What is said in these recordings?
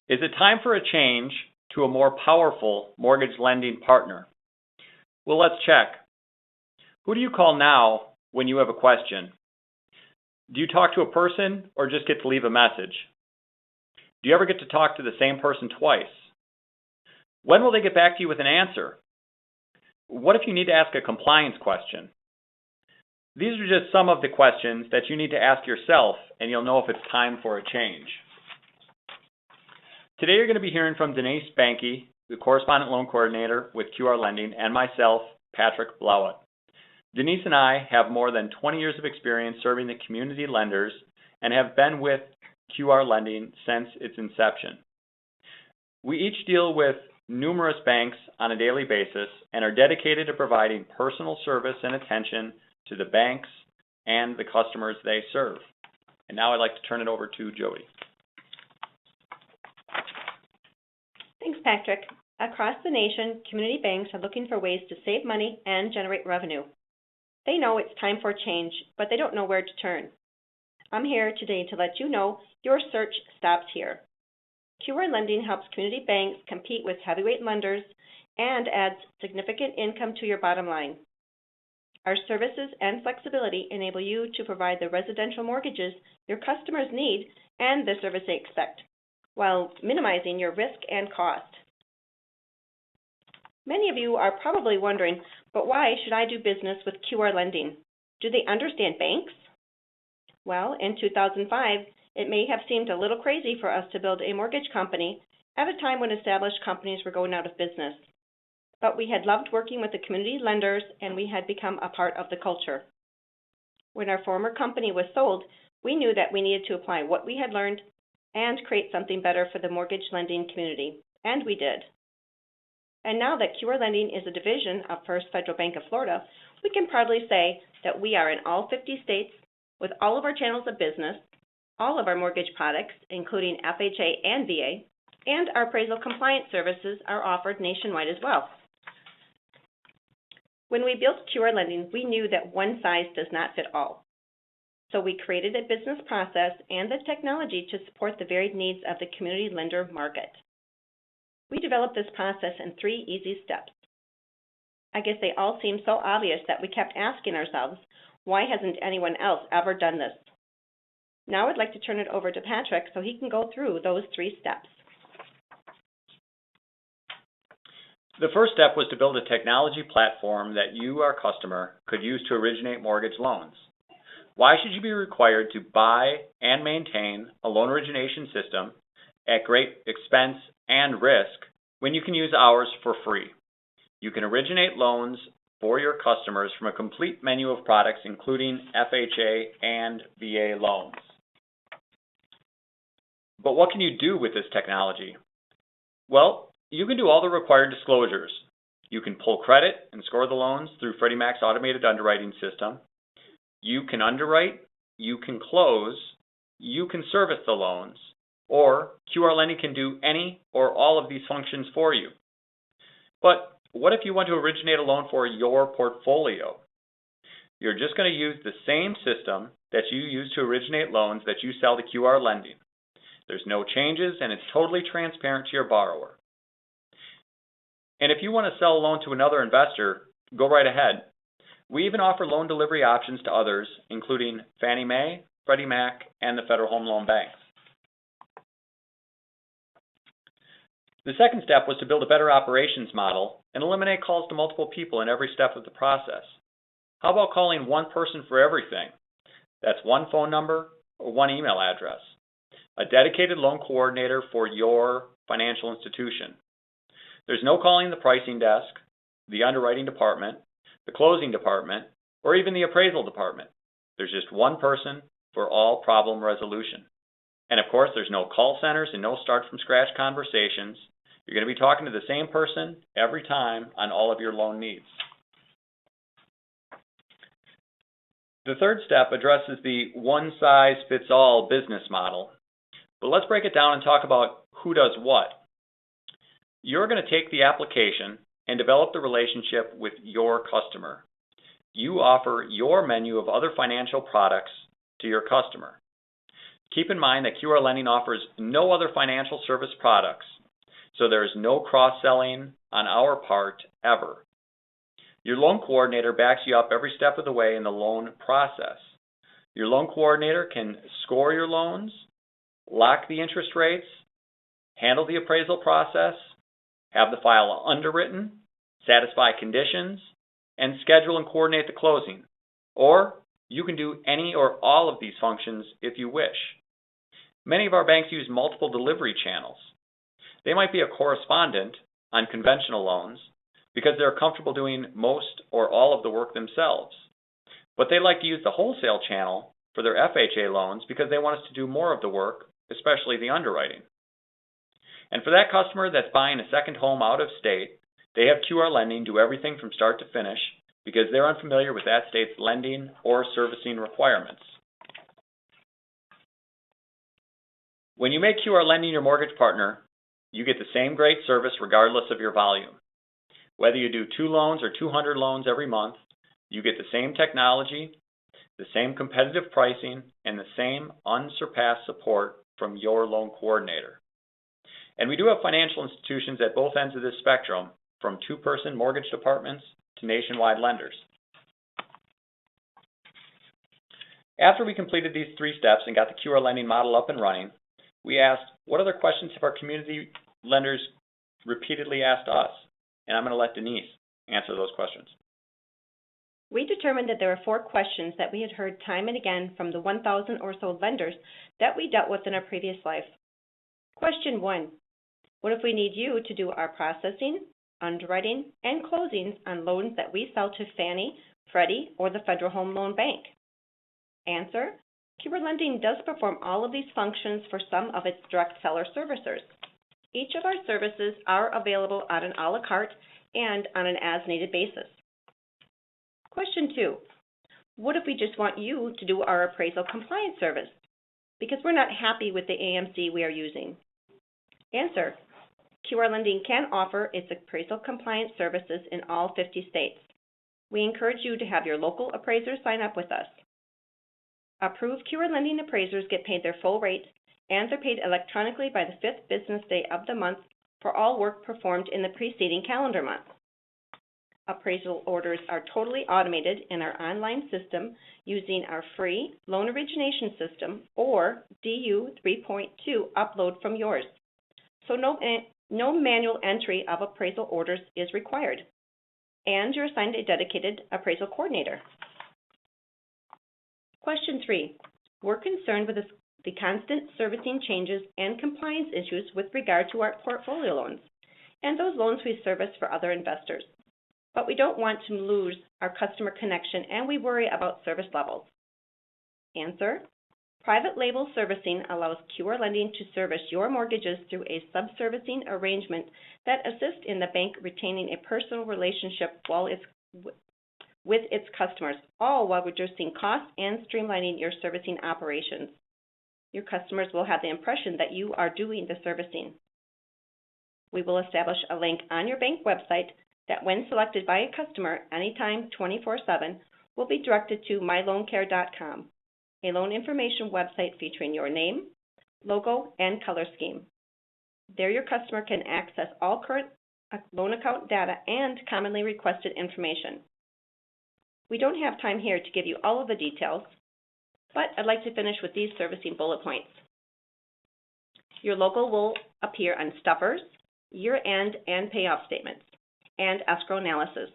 Is it time for a change to a more powerful mortgage lending partner? Well, let's check. Who do you call now when you have a question? Do you talk to a person or just get to leave a message? Do you ever get to talk to the same person twice? When will they get back to you with an answer? What if you need to ask a compliance question? These are just some of the questions that you need to ask yourself, and you'll know if it's time for a change. Today you're going to be hearing from Denyse Behnke, the Correspondent Loan Coordinator with QR Lending, and myself, Patrick Blawat. Denyse and I have more than 20 years of experience serving the community lenders and have been with QR Lending since its inception. We each deal with numerous banks on a daily basis and are dedicated to providing personal service and attention to the banks and the customers they serve. And now I'd like to turn it over to Jody. Thanks, Patrick. Across the nation, community banks are looking for ways to save money and generate revenue. They know it's time for change, but they don't know where to turn. I'm here today to let you know your search stops here. QR Lending helps community banks compete with heavyweight lenders and adds significant income to your bottom line. Our services and flexibility enable you to provide the residential mortgages your customers need and the service they expect, while minimizing your risk and cost. Many of you are probably wondering, but why should I do business with QR Lending? Do they understand banks? Well, in 2005, it may have seemed a little crazy for us to build a mortgage company at a time when established companies were going out of business. But we had loved working with the community lenders, and we had become a part of the culture. When our former company was sold, we knew that we needed to apply what we had learned and create something better for the mortgage lending community, and we did. And now that QR Lending is a division of First Federal Bank of Florida, we can proudly say that we are in all 50 states with all of our channels of business, all of our mortgage products, including FHA and VA, and our appraisal compliance services are offered nationwide as well. When we built QR Lending, we knew that one size does not fit all. So we created a business process and the technology to support the varied needs of the community lender market. We developed this process in 3 easy steps. I guess they all seem so obvious that we kept asking ourselves, why hasn't anyone else ever done this? Now I'd like to turn it over to Patrick so he can go through those 3 steps. The first step was to build a technology platform that you, our customer, could use to originate mortgage loans. Why should you be required to buy and maintain a loan origination system at great expense and risk when you can use ours for free? You can originate loans for your customers from a complete menu of products, including FHA and VA loans. But what can you do with this technology? Well, you can do all the required disclosures. You can pull credit and score the loans through Freddie Mac's automated underwriting system. You can underwrite, you can close, you can service the loans, or QR Lending can do any or all of these functions for you. But what if you want to originate a loan for your portfolio? You're just going to use the same system that you use to originate loans that you sell to QR Lending. There's no changes and it's totally transparent to your borrower. And if you want to sell a loan to another investor, go right ahead. We even offer loan delivery options to others, including Fannie Mae, Freddie Mac, and the Federal Home Loan Banks. The second step was to build a better operations model and eliminate calls to multiple people in every step of the process. How about calling one person for everything? That's one phone number or one email address. A dedicated loan coordinator for your financial institution. There's no calling the pricing desk, the underwriting department, the closing department, or even the appraisal department. There's just one person for all problem resolution. And of course, there's no call centers and no start from scratch conversations. You're going to be talking to the same person every time on all of your loan needs. The third step addresses the one-size-fits-all business model. But let's break it down and talk about who does what. You're going to take the application and develop the relationship with your customer. You offer your menu of other financial products to your customer. Keep in mind that QR Lending offers no other financial service products, so there is no cross-selling on our part ever. Your loan coordinator backs you up every step of the way in the loan process. Your loan coordinator can score your loans, lock the interest rates, handle the appraisal process, have the file underwritten, satisfy conditions, and schedule and coordinate the closing. Or you can do any or all of these functions if you wish. Many of our banks use multiple delivery channels. They might be a correspondent on conventional loans because they're comfortable doing most or all of the work themselves. But they like to use the wholesale channel for their FHA loans because they want us to do more of the work, especially the underwriting. And for that customer that's buying a second home out of state, they have QR Lending do everything from start to finish because they're unfamiliar with that state's lending or servicing requirements. When you make QR Lending your mortgage partner, you get the same great service regardless of your volume. Whether you do 2 loans or 200 loans every month, you get the same technology, the same competitive pricing, and the same unsurpassed support from your loan coordinator. And we do have financial institutions at both ends of this spectrum, from 2-person mortgage departments to nationwide lenders. After we completed these 3 steps and got the QR Lending model up and running, we asked, what other questions have our community lenders repeatedly asked us? And I'm going to let Denyse answer those questions. We determined that there were 4 questions that we had heard time and again from the 1,000 or so lenders that we dealt with in our previous life. Question 1, what if we need you to do our processing, underwriting, and closings on loans that we sell to Fannie, Freddie, or the Federal Home Loan Bank? Answer, QR Lending does perform all of these functions for some of its direct seller servicers. Each of our services are available on an a la carte and on an as-needed basis. Question 2, what if we just want you to do our appraisal compliance service because we're not happy with the AMC we are using? Answer, QR Lending can offer its appraisal compliance services in all 50 states. We encourage you to have your local appraiser sign up with us. Approved QR Lending appraisers get paid their full rate, and they're paid electronically by the 5th business day of the month for all work performed in the preceding calendar month. Appraisal orders are totally automated in our online system using our free loan origination system or DU 3.2 upload from yours. So no manual entry of appraisal orders is required, and you're assigned a dedicated appraisal coordinator. Question 3, we're concerned with the constant servicing changes and compliance issues with regard to our portfolio loans and those loans we service for other investors. But we don't want to lose our customer connection, and we worry about service levels. Answer, private label servicing allows QR Lending to service your mortgages through a subservicing arrangement that assists in the bank retaining a personal relationship with its customers, all while reducing costs and streamlining your servicing operations. Your customers will have the impression that you are doing the servicing. We will establish a link on your bank website that, when selected by a customer anytime 24/7, will be directed to myloancare.com, a loan information website featuring your name, logo, and color scheme. There your customer can access all current loan account data and commonly requested information. We don't have time here to give you all of the details, but I'd like to finish with these servicing bullet points. Your logo will appear on stuffers, year-end and payoff statements, and escrow analysis.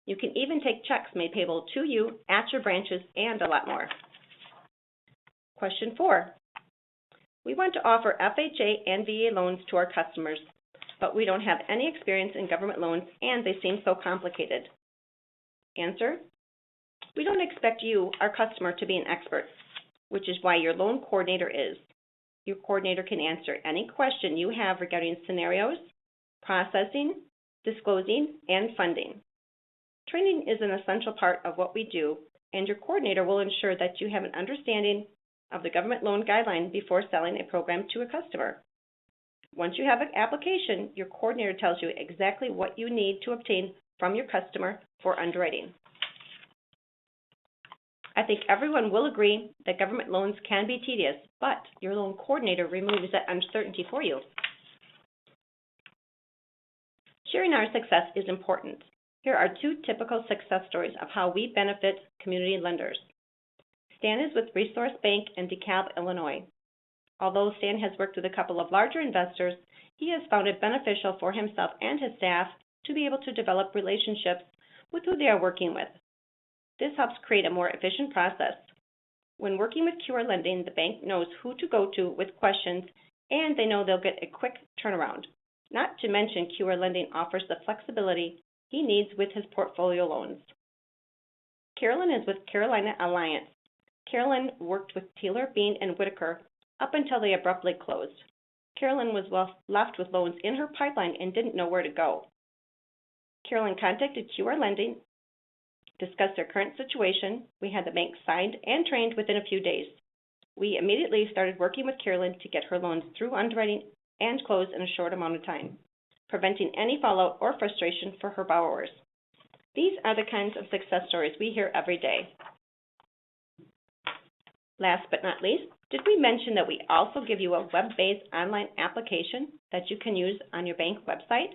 You can even take checks made payable to you at your branches and a lot more. Question 4. We want to offer FHA and VA loans to our customers, but we don't have any experience in government loans and they seem so complicated. Answer, we don't expect you, our customer, to be an expert, which is why your loan coordinator is. Your coordinator can answer any question you have regarding scenarios, processing, disclosing, and funding. Training is an essential part of what we do, and your coordinator will ensure that you have an understanding of the government loan guideline before selling a program to a customer. Once you have an application, your coordinator tells you exactly what you need to obtain from your customer for underwriting. I think everyone will agree that government loans can be tedious, but your loan coordinator removes that uncertainty for you. Sharing our success is important. Here are 2 typical success stories of how we benefit community lenders. Stan is with Resource Bank in DeKalb, Illinois. Although Stan has worked with a couple of larger investors, he has found it beneficial for himself and his staff to be able to develop relationships with who they are working with. This helps create a more efficient process. When working with QR Lending, the bank knows who to go to with questions, and they know they'll get a quick turnaround. Not to mention, QR Lending offers the flexibility he needs with his portfolio loans. Carolyn is with Carolina Alliance. Carolyn worked with Taylor, Bean, and Whitaker up until they abruptly closed. Carolyn was left with loans in her pipeline and didn't know where to go. Carolyn contacted QR Lending, discussed their current situation. We had the bank signed and trained within a few days. We immediately started working with Carolyn to get her loans through underwriting and closed in a short amount of time, preventing any fallout or frustration for her borrowers. These are the kinds of success stories we hear every day. Last but not least, did we mention that we also give you a web-based online application that you can use on your bank website?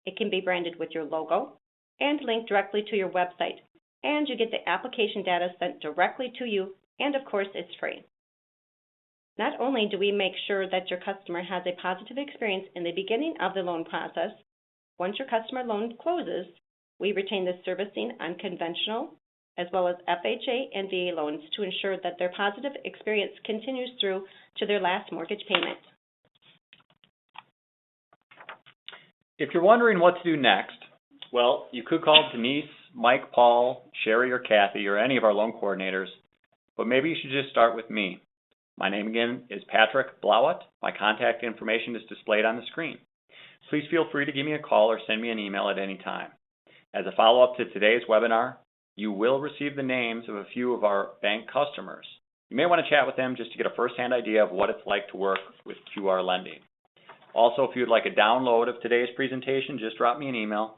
It can be branded with your logo and linked directly to your website, and you get the application data sent directly to you, and of course it's free. Not only do we make sure that your customer has a positive experience in the beginning of the loan process, once your customer loan closes, we retain the servicing on conventional as well as FHA and VA loans to ensure that their positive experience continues through to their last mortgage payment. If you're wondering what to do next, well, you could call Denyse, Mike, Paul, Sherry, or Kathy, or any of our loan coordinators, but maybe you should just start with me. My name again is Patrick Blawat. My contact information is displayed on the screen. Please feel free to give me a call or send me an email at any time. As a follow-up to today's webinar, you will receive the names of a few of our bank customers. You may want to chat with them just to get a first-hand idea of what it's like to work with QR Lending. Also, if you'd like a download of today's presentation, just drop me an email.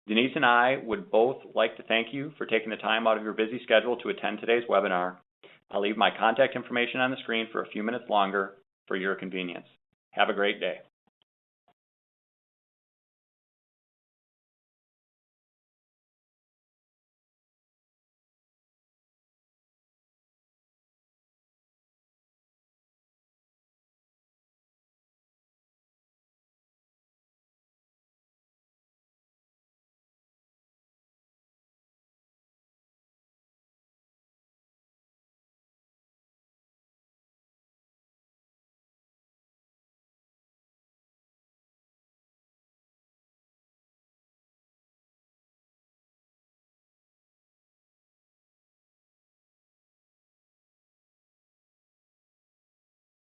Denyse and I would both like to thank you for taking the time out of your busy schedule to attend today's webinar. I'll leave my contact information on the screen for a few minutes longer for your convenience. Have a great day.